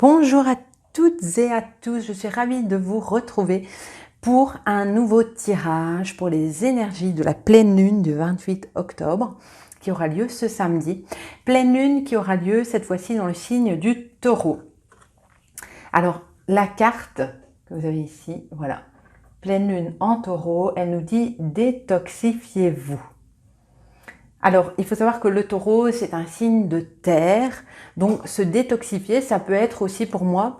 Bonjour à toutes et à tous, je suis ravie de vous retrouver pour un nouveau tirage pour les énergies de la pleine lune du 28 octobre qui aura lieu ce samedi. Pleine lune qui aura lieu cette fois-ci dans le signe du Taureau. Alors la carte que vous avez ici, voilà, pleine lune en Taureau, elle nous dit détoxifiez-vous. Alors, il faut savoir que le Taureau, c'est un signe de terre, donc se détoxifier, ça peut être aussi pour moi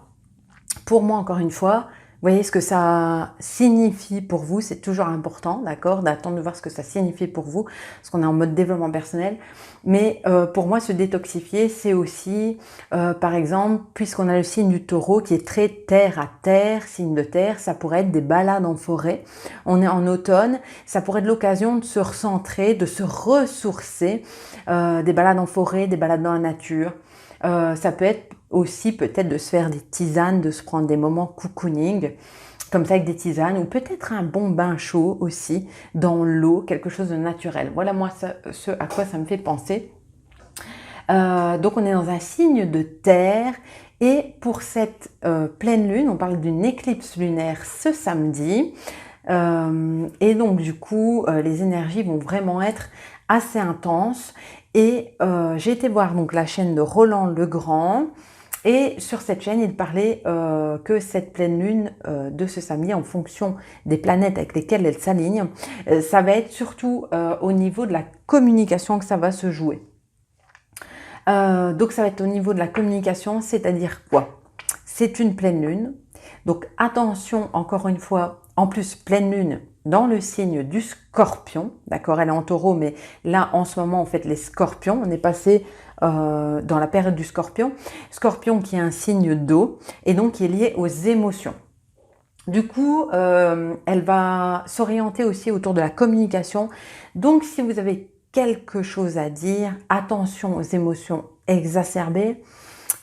encore une fois, vous voyez ce que ça signifie pour vous, c'est toujours important, d'accord, d'attendre de voir ce que ça signifie pour vous, parce qu'on est en mode développement personnel, mais pour moi, se détoxifier, c'est aussi, par exemple, puisqu'on a le signe du Taureau qui est très terre à terre, signe de terre, ça pourrait être des balades en forêt, on est en automne, ça pourrait être l'occasion de se recentrer, de se ressourcer, des balades en forêt, des balades dans la nature, ça peut être aussi peut-être de se faire des tisanes, de se prendre des moments cocooning, comme ça avec des tisanes, ou peut-être un bon bain chaud aussi, dans l'eau, quelque chose de naturel. Voilà moi ce à quoi ça me fait penser. Donc on est dans un signe de terre, et pour cette pleine lune, on parle d'une éclipse lunaire ce samedi, et donc du coup les énergies vont vraiment être assez intenses, et j'ai été voir donc la chaîne de Roland Legrand, et sur cette chaîne, il parlait que cette pleine lune de ce samedi, en fonction des planètes avec lesquelles elle s'aligne, ça va être surtout au niveau de la communication que ça va se jouer. Donc ça va être au niveau de la communication, c'est-à-dire quoi? C'est une pleine lune, donc attention encore une fois, en plus pleine lune dans le signe du Scorpion, d'accord, elle est en Taureau, mais là en ce moment on fait les Scorpions, on est passé dans la période du Scorpion, Scorpion qui est un signe d'eau et donc qui est lié aux émotions. Du coup, elle va s'orienter aussi autour de la communication, donc si vous avez quelque chose à dire, attention aux émotions exacerbées,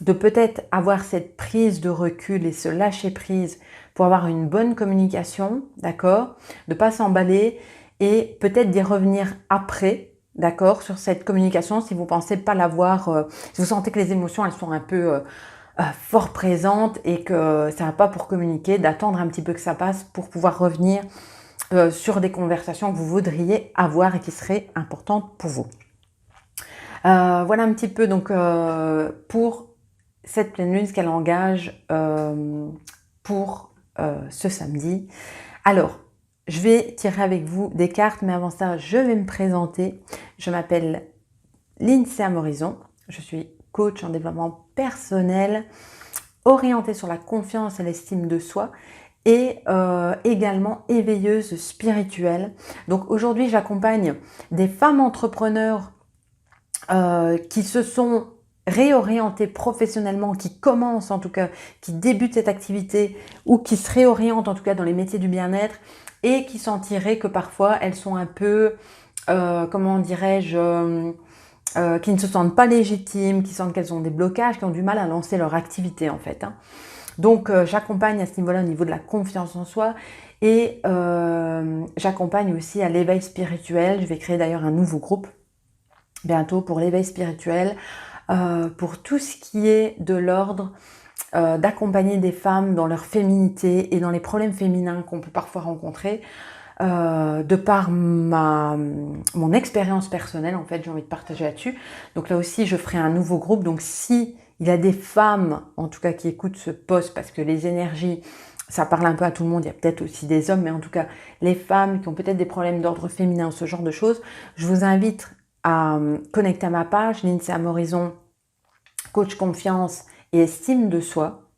de peut-être avoir cette prise de recul et se lâcher prise pour avoir une bonne communication, d'accord, de ne pas s'emballer et peut-être d'y revenir après, d'accord, sur cette communication si vous pensez pas l'avoir, si vous sentez que les émotions elles sont un peu fort présentes et que ça va pas pour communiquer, d'attendre un petit peu que ça passe pour pouvoir revenir sur des conversations que vous voudriez avoir et qui seraient importantes pour vous. Voilà un petit peu donc pour cette pleine lune, ce qu'elle engage pour ce samedi. Alors, je vais tirer avec vous des cartes, mais avant ça, je vais me présenter. Je m'appelle Lindsay Morison, je suis coach en développement personnel, orientée sur la confiance et l'estime de soi, et également éveilleuse spirituelle. Donc aujourd'hui, j'accompagne des femmes entrepreneurs qui se sont réorientées professionnellement, qui commencent en tout cas, qui débutent cette activité ou qui se réorientent en tout cas dans les métiers du bien-être et qui sentiraient que parfois elles sont un peu, comment dirais-je, qui ne se sentent pas légitimes, qui sentent qu'elles ont des blocages, qui ont du mal à lancer leur activité en fait. Hein. Donc j'accompagne à ce niveau-là au niveau de la confiance en soi, et j'accompagne aussi à l'éveil spirituel. Je vais créer d'ailleurs un nouveau groupe bientôt pour l'éveil spirituel, pour tout ce qui est de l'ordre d'accompagner des femmes dans leur féminité et dans les problèmes féminins qu'on peut parfois rencontrer, de par mon expérience personnelle, en fait, j'ai envie de partager là-dessus. Donc là aussi, je ferai un nouveau groupe. Donc si il y a des femmes, en tout cas, qui écoutent ce post, parce que les énergies, ça parle un peu à tout le monde, il y a peut-être aussi des hommes, mais en tout cas, les femmes qui ont peut-être des problèmes d'ordre féminin, ce genre de choses, je vous invite à connecter à ma page, Lindsay Morison, coach confiance et estime de soi.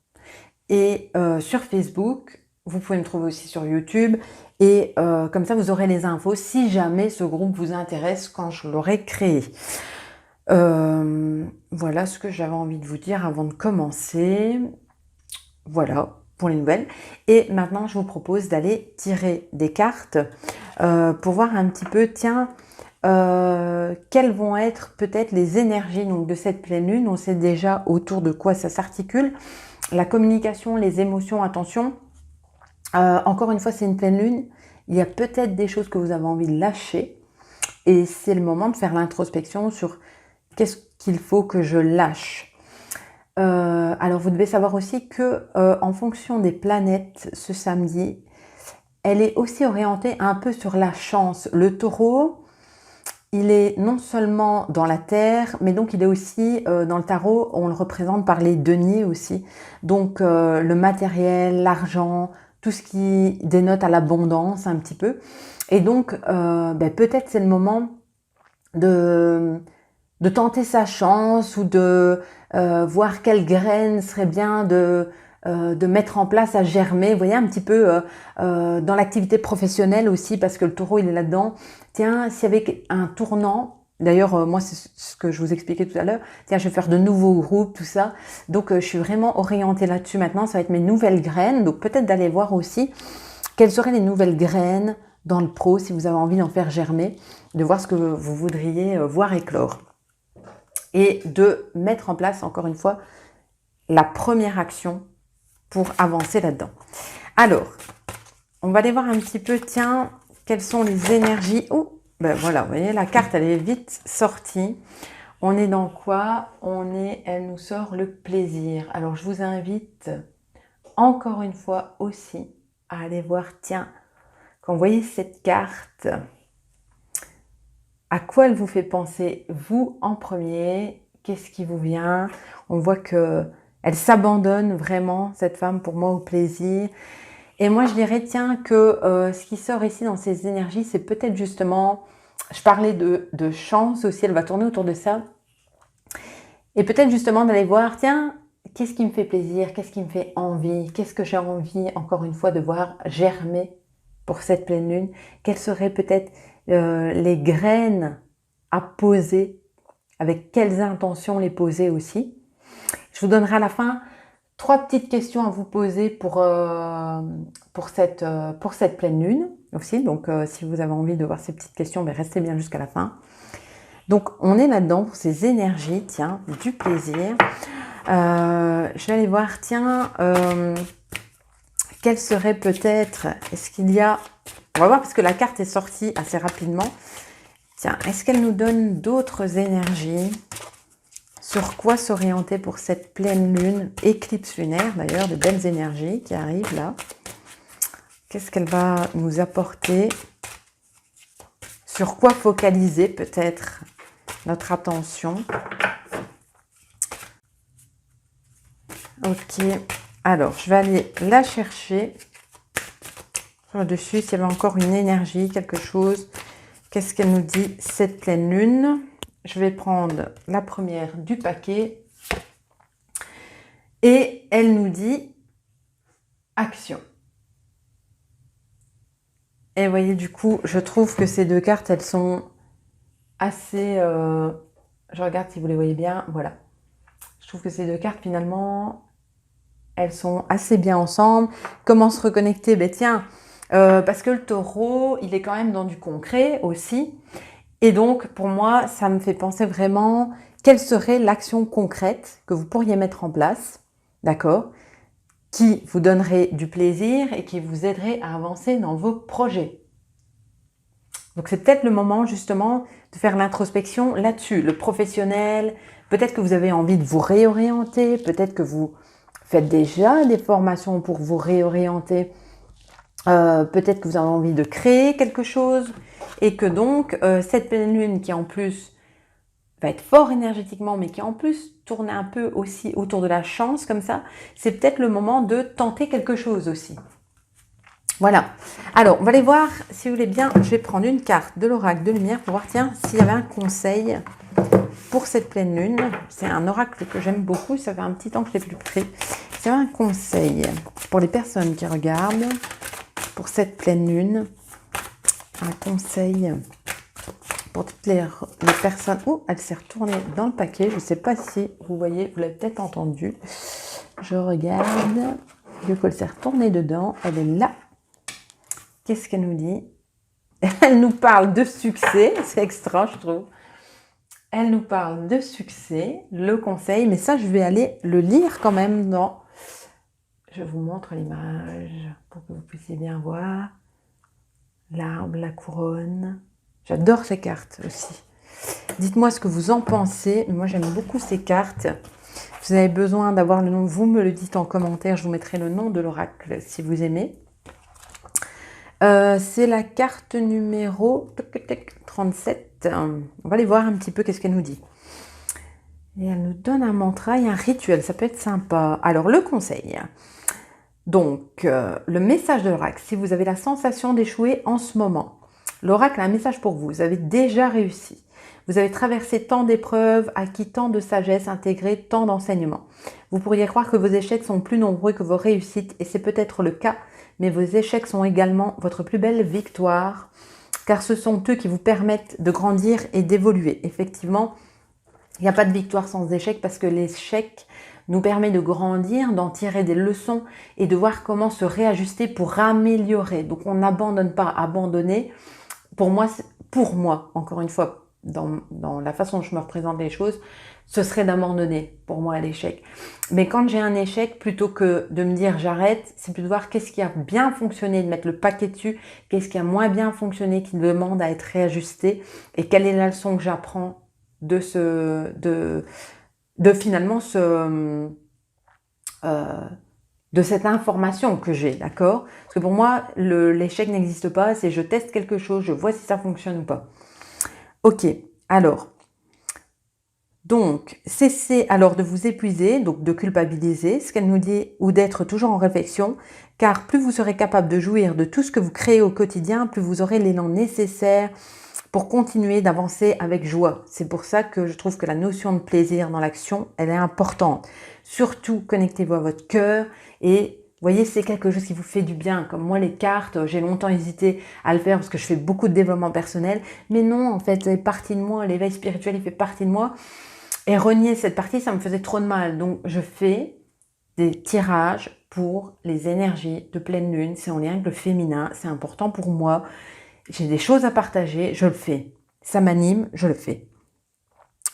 Et sur Facebook, vous pouvez me trouver aussi sur YouTube. Et comme ça, vous aurez les infos si jamais ce groupe vous intéresse quand je l'aurai créé. Voilà ce que j'avais envie de vous dire avant de commencer. Voilà pour les nouvelles. Et maintenant, je vous propose d'aller tirer des cartes pour voir un petit peu, tiens, quelles vont être peut-être les énergies donc, de cette pleine lune. On sait déjà autour de quoi ça s'articule. La communication, les émotions, attention. Encore une fois, c'est une pleine lune. Il y a peut-être des choses que vous avez envie de lâcher. Et c'est le moment de faire l'introspection sur qu'est-ce qu'il faut que je lâche. Alors, vous devez savoir aussi que en fonction des planètes, ce samedi, elle est aussi orientée un peu sur la chance. Le taureau, il est non seulement dans la terre, mais donc il est aussi dans le tarot, on le représente par les deniers aussi. Donc le matériel, l'argent, tout ce qui dénote à l'abondance un petit peu. Et donc peut-être c'est le moment de tenter sa chance ou de voir quelle graine serait bien de mettre en place à germer. Vous voyez un petit peu dans l'activité professionnelle aussi, parce que le taureau il est là-dedans. Tiens, s'il y avait un tournant, d'ailleurs moi c'est ce que je vous expliquais tout à l'heure, tiens je vais faire de nouveaux groupes, tout ça. Donc je suis vraiment orientée là-dessus maintenant, ça va être mes nouvelles graines. Donc peut-être d'aller voir aussi quelles seraient les nouvelles graines dans le pro, si vous avez envie d'en faire germer, de voir ce que vous voudriez voir éclore. Et de mettre en place, encore une fois, la première action pour avancer là-dedans. Alors, on va aller voir un petit peu, tiens, quelles sont les énergies. Oh, ben voilà, vous voyez, la carte, elle est vite sortie. On est dans quoi? Elle nous sort le plaisir. Alors, je vous invite, encore une fois aussi, à aller voir, tiens, quand vous voyez cette carte, à quoi elle vous fait penser, vous, en premier? Qu'est-ce qui vous vient? On voit que elle s'abandonne vraiment, cette femme, pour moi, au plaisir. Et moi, je dirais, tiens, que ce qui sort ici dans ces énergies, c'est peut-être justement, je parlais de chance aussi, elle va tourner autour de ça. Et peut-être justement d'aller voir, tiens, qu'est-ce qui me fait plaisir? Qu'est-ce qui me fait envie? Qu'est-ce que j'ai envie, encore une fois, de voir germer pour cette pleine lune? Quelles seraient peut-être les graines à poser? Avec quelles intentions les poser aussi? Je vous donnerai à la fin 3 petites questions à vous poser pour cette pleine lune aussi. Donc, si vous avez envie de voir ces petites questions, restez bien jusqu'à la fin. Donc, on est là-dedans pour ces énergies, tiens, du plaisir. Je vais aller voir, tiens, quelle serait peut-être, est-ce qu'il y a, on va voir parce que la carte est sortie assez rapidement. Tiens, est-ce qu'elle nous donne d'autres énergies? Sur quoi s'orienter pour cette pleine lune, éclipse lunaire d'ailleurs, de belles énergies qui arrivent là. Qu'est-ce qu'elle va nous apporter? Sur quoi focaliser peut-être notre attention? Ok, alors je vais aller la chercher dessus s'il y avait encore une énergie, quelque chose. Qu'est-ce qu'elle nous dit cette pleine lune? Je vais prendre la première du paquet et elle nous dit action. Et vous voyez, du coup, je trouve que ces deux cartes, elles sont assez... je regarde si vous les voyez bien, voilà. Je trouve que ces deux cartes, finalement, elles sont assez bien ensemble. Comment se reconnecter? Ben tiens, parce que le taureau, il est quand même dans du concret aussi. Et donc, pour moi, ça me fait penser vraiment quelle serait l'action concrète que vous pourriez mettre en place, d'accord, qui vous donnerait du plaisir et qui vous aiderait à avancer dans vos projets. Donc, c'est peut-être le moment, justement, de faire l'introspection là-dessus. Le professionnel, peut-être que vous avez envie de vous réorienter, peut-être que vous faites déjà des formations pour vous réorienter, peut-être que vous avez envie de créer quelque chose et que donc cette pleine lune qui en plus va être fort énergétiquement mais qui en plus tourne un peu aussi autour de la chance comme ça, c'est peut-être le moment de tenter quelque chose aussi. Voilà. Alors, on va aller voir, si vous voulez bien, je vais prendre une carte de l'oracle de lumière pour voir, tiens, s'il y avait un conseil pour cette pleine lune. C'est un oracle que j'aime beaucoup, ça fait un petit temps que je ne l'ai plus pris. C'est un conseil pour les personnes qui regardent pour cette pleine lune. Un conseil pour toutes les personnes. Oh, elle s'est retournée dans le paquet. Je ne sais pas si vous voyez, vous l'avez peut-être entendu. Je regarde. Du coup, elle s'est retournée dedans. Elle est là. Qu'est-ce qu'elle nous dit? Elle nous parle de succès. C'est extra, je trouve. Elle nous parle de succès, le conseil. Mais ça, je vais aller le lire quand même dans... Je vous montre l'image pour que vous puissiez bien voir. L'arbre, la couronne. J'adore ces cartes aussi. Dites-moi ce que vous en pensez. Moi, j'aime beaucoup ces cartes. Vous avez besoin d'avoir le nom, vous me le dites en commentaire, je vous mettrai le nom de l'oracle si vous aimez. C'est la carte numéro 37. On va aller voir un petit peu qu'est-ce qu'elle nous dit. Et elle nous donne un mantra et un rituel, ça peut être sympa. Alors, le conseil. Donc, le message de l'oracle, si vous avez la sensation d'échouer en ce moment, l'oracle a un message pour vous. Vous avez déjà réussi. Vous avez traversé tant d'épreuves, acquis tant de sagesse, intégré tant d'enseignements. Vous pourriez croire que vos échecs sont plus nombreux que vos réussites, et c'est peut-être le cas, mais vos échecs sont également votre plus belle victoire, car ce sont eux qui vous permettent de grandir et d'évoluer. Effectivement, il n'y a pas de victoire sans échec, parce que l'échec nous permet de grandir, d'en tirer des leçons et de voir comment se réajuster pour améliorer. Donc on n'abandonne pas. Abandonner, pour moi, encore une fois, dans la façon dont je me représente les choses, ce serait d'abandonner pour moi l'échec. Mais quand j'ai un échec, plutôt que de me dire j'arrête, c'est plutôt de voir qu'est-ce qui a bien fonctionné, de mettre le paquet dessus, qu'est-ce qui a moins bien fonctionné, qui demande à être réajusté, et quelle est la leçon que j'apprends de finalement de cette information que j'ai, d'accord? Parce que pour moi, l'échec n'existe pas, c'est je teste quelque chose, je vois si ça fonctionne ou pas. Ok, alors, donc, cessez alors de vous épuiser, donc de culpabiliser, ce qu'elle nous dit, ou d'être toujours en réflexion, car plus vous serez capable de jouir de tout ce que vous créez au quotidien, plus vous aurez l'élan nécessaire pour continuer d'avancer avec joie. C'est pour ça que je trouve que la notion de plaisir dans l'action, elle est importante. Surtout, connectez-vous à votre cœur et voyez, c'est quelque chose qui vous fait du bien. Comme moi, les cartes, j'ai longtemps hésité à le faire parce que je fais beaucoup de développement personnel. Mais non, en fait, c'est partie de moi. L'éveil spirituel, il fait partie de moi. Et renier cette partie, ça me faisait trop de mal. Donc, je fais des tirages pour les énergies de pleine lune. C'est en lien avec le féminin. C'est important pour moi. J'ai des choses à partager, je le fais. Ça m'anime, je le fais.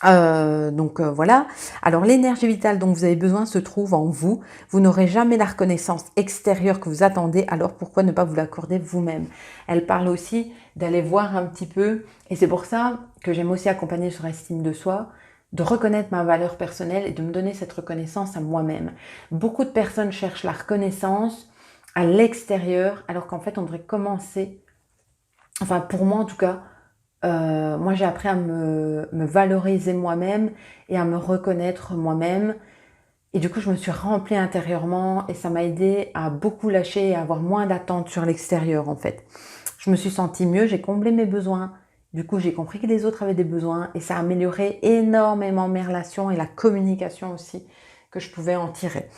Voilà. Alors l'énergie vitale dont vous avez besoin se trouve en vous. Vous n'aurez jamais la reconnaissance extérieure que vous attendez, alors pourquoi ne pas vous l'accorder vous-même? Elle parle aussi d'aller voir un petit peu, et c'est pour ça que j'aime aussi accompagner sur estime de soi, de reconnaître ma valeur personnelle et de me donner cette reconnaissance à moi-même. Beaucoup de personnes cherchent la reconnaissance à l'extérieur, alors qu'en fait on devrait commencer, enfin pour moi en tout cas, moi j'ai appris à me valoriser moi-même et à me reconnaître moi-même. Et du coup, je me suis remplie intérieurement et ça m'a aidé à beaucoup lâcher et à avoir moins d'attentes sur l'extérieur en fait. Je me suis sentie mieux, j'ai comblé mes besoins. Du coup, j'ai compris que les autres avaient des besoins et ça a amélioré énormément mes relations et la communication aussi que je pouvais en tirer.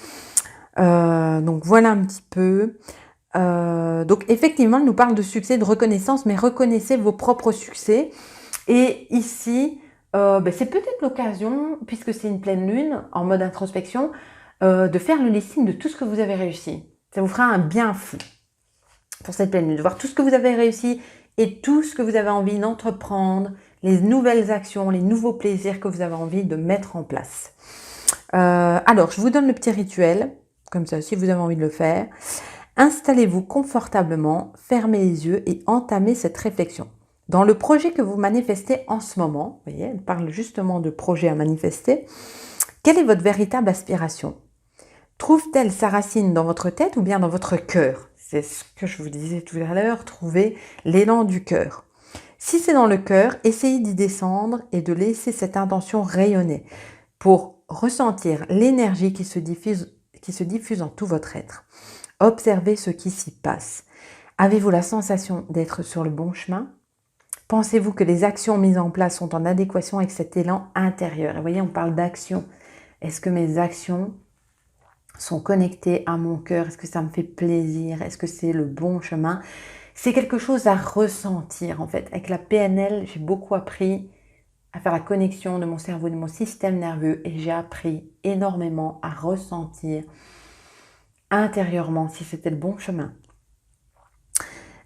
Donc voilà un petit peu. Donc effectivement, elle nous parle de succès, de reconnaissance, mais reconnaissez vos propres succès. Et ici, c'est peut-être l'occasion, puisque c'est une pleine lune, en mode introspection, de faire le listing de tout ce que vous avez réussi. Ça vous fera un bien fou pour cette pleine lune, de voir tout ce que vous avez réussi et tout ce que vous avez envie d'entreprendre, les nouvelles actions, les nouveaux plaisirs que vous avez envie de mettre en place. Alors, je vous donne le petit rituel, comme ça, si vous avez envie de le faire. Installez-vous confortablement, fermez les yeux et entamez cette réflexion. Dans le projet que vous manifestez en ce moment, vous voyez, elle parle justement de projet à manifester, quelle est votre véritable aspiration? Trouve-t-elle sa racine dans votre tête ou bien dans votre cœur? C'est ce que je vous disais tout à l'heure, trouvez l'élan du cœur. Si c'est dans le cœur, essayez d'y descendre et de laisser cette intention rayonner pour ressentir l'énergie qui se diffuse dans tout votre être. Observez ce qui s'y passe. Avez-vous la sensation d'être sur le bon chemin? Pensez-vous que les actions mises en place sont en adéquation avec cet élan intérieur? Et vous voyez, on parle d'action. Est-ce que mes actions sont connectées à mon cœur? Est-ce que ça me fait plaisir? Est-ce que c'est le bon chemin? C'est quelque chose à ressentir en fait. Avec la PNL, j'ai beaucoup appris à faire la connexion de mon cerveau, de mon système nerveux et j'ai appris énormément à ressentir intérieurement si c'était le bon chemin.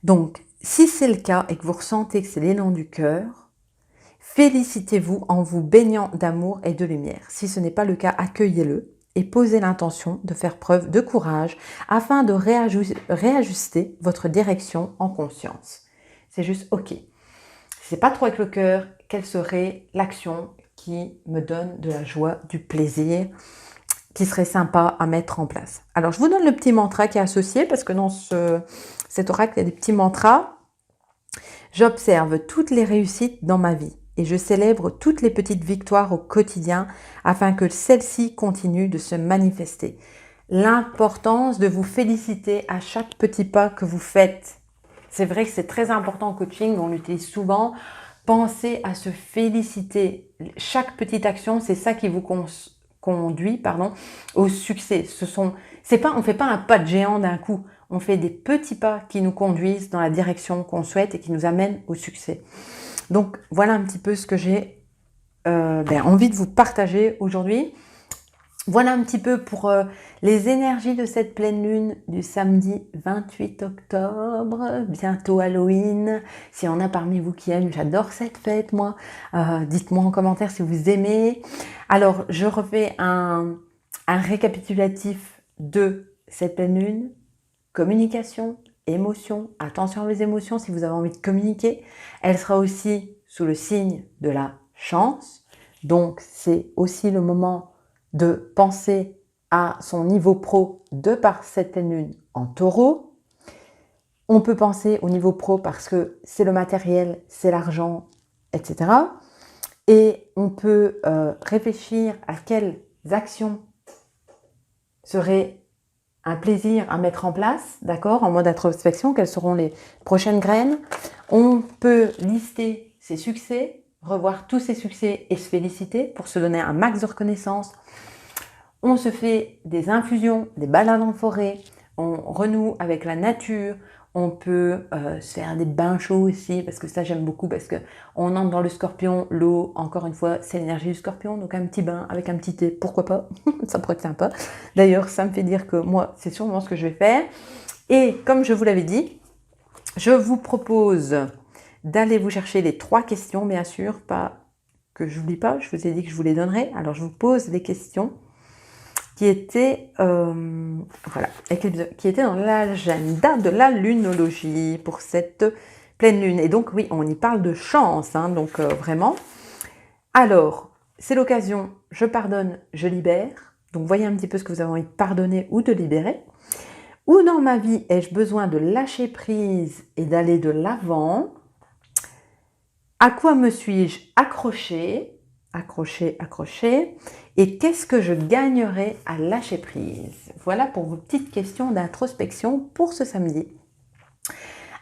Donc, si c'est le cas et que vous ressentez que c'est l'élan du cœur, félicitez-vous en vous baignant d'amour et de lumière. Si ce n'est pas le cas, accueillez-le et posez l'intention de faire preuve de courage afin de réajuster votre direction en conscience. C'est juste OK. Si c'est pas trop avec le cœur, quelle serait l'action qui me donne de la joie, du plaisir qui serait sympa à mettre en place. Alors, je vous donne le petit mantra qui est associé, parce que dans cet oracle, il y a des petits mantras. J'observe toutes les réussites dans ma vie et je célèbre toutes les petites victoires au quotidien afin que celles-ci continuent de se manifester. L'importance de vous féliciter à chaque petit pas que vous faites. C'est vrai que c'est très important en coaching, on l'utilise souvent. Pensez à se féliciter. Chaque petite action, c'est ça qui vous conduit au succès. On ne fait pas un pas de géant d'un coup. On fait des petits pas qui nous conduisent dans la direction qu'on souhaite et qui nous amènent au succès. Donc, voilà un petit peu ce que j'ai envie de vous partager aujourd'hui. Voilà un petit peu pour les énergies de cette pleine lune du samedi 28 octobre, bientôt Halloween. S'il y en a parmi vous qui aiment, j'adore cette fête, moi. Dites-moi en commentaire si vous aimez. Alors, je refais un récapitulatif de cette pleine lune. Communication, émotion, attention aux émotions si vous avez envie de communiquer. Elle sera aussi sous le signe de la chance. Donc, c'est aussi le moment de penser à son niveau pro de par cette pleine lune en taureau. On peut penser au niveau pro parce que c'est le matériel, c'est l'argent, etc. Et on peut réfléchir à quelles actions seraient un plaisir à mettre en place, d'accord, en mode introspection, quelles seront les prochaines graines. On peut lister ses succès, revoir tous ses succès et se féliciter pour se donner un max de reconnaissance. On se fait des infusions, des balades en forêt, on renoue avec la nature, on peut se faire des bains chauds aussi, parce que ça j'aime beaucoup, parce que on entre dans le scorpion, l'eau, encore une fois, c'est l'énergie du scorpion, donc un petit bain avec un petit thé, pourquoi pas, ça pourrait être sympa. D'ailleurs, ça me fait dire que moi, c'est sûrement ce que je vais faire. Et comme je vous l'avais dit, je vous propose d'aller vous chercher les 3 questions, bien sûr, pas que je n'oublie pas, je vous ai dit que je vous les donnerais, alors je vous pose les questions qui était qui était dans l'agenda de la lunologie pour cette pleine lune. Et donc oui, on y parle de chance, hein, donc vraiment. Alors, c'est l'occasion, je pardonne, je libère. Donc voyez un petit peu ce que vous avez envie de pardonner ou de libérer. Où dans ma vie ai-je besoin de lâcher prise et d'aller de l'avant? À quoi me suis-je accroché? Accroché. Et qu'est-ce que je gagnerais à lâcher prise? Voilà pour vos petites questions d'introspection pour ce samedi.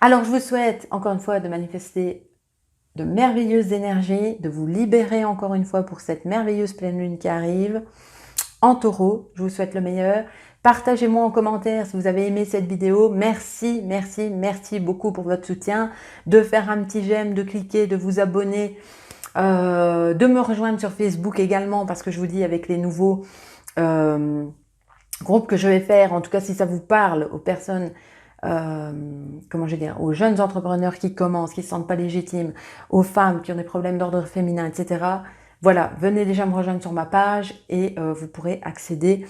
Alors, je vous souhaite encore une fois de manifester de merveilleuses énergies, de vous libérer encore une fois pour cette merveilleuse pleine lune qui arrive. En taureau, je vous souhaite le meilleur. Partagez-moi en commentaire si vous avez aimé cette vidéo. Merci beaucoup pour votre soutien. De faire un petit j'aime, de cliquer, de vous abonner. De me rejoindre sur Facebook également, parce que je vous dis, avec les nouveaux groupes que je vais faire, en tout cas si ça vous parle, aux personnes, aux jeunes entrepreneurs qui commencent, qui ne se sentent pas légitimes, aux femmes qui ont des problèmes d'ordre féminin, etc. Voilà, venez déjà me rejoindre sur ma page et vous pourrez accéder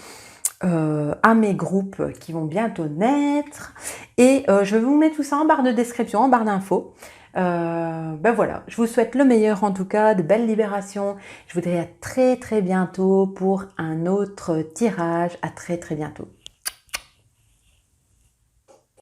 à mes groupes qui vont bientôt naître. Et je vais vous mettre tout ça en barre de description, en barre d'infos. Voilà, je vous souhaite le meilleur en tout cas, de belles libérations. Je vous dis à très bientôt pour un autre tirage. À très bientôt.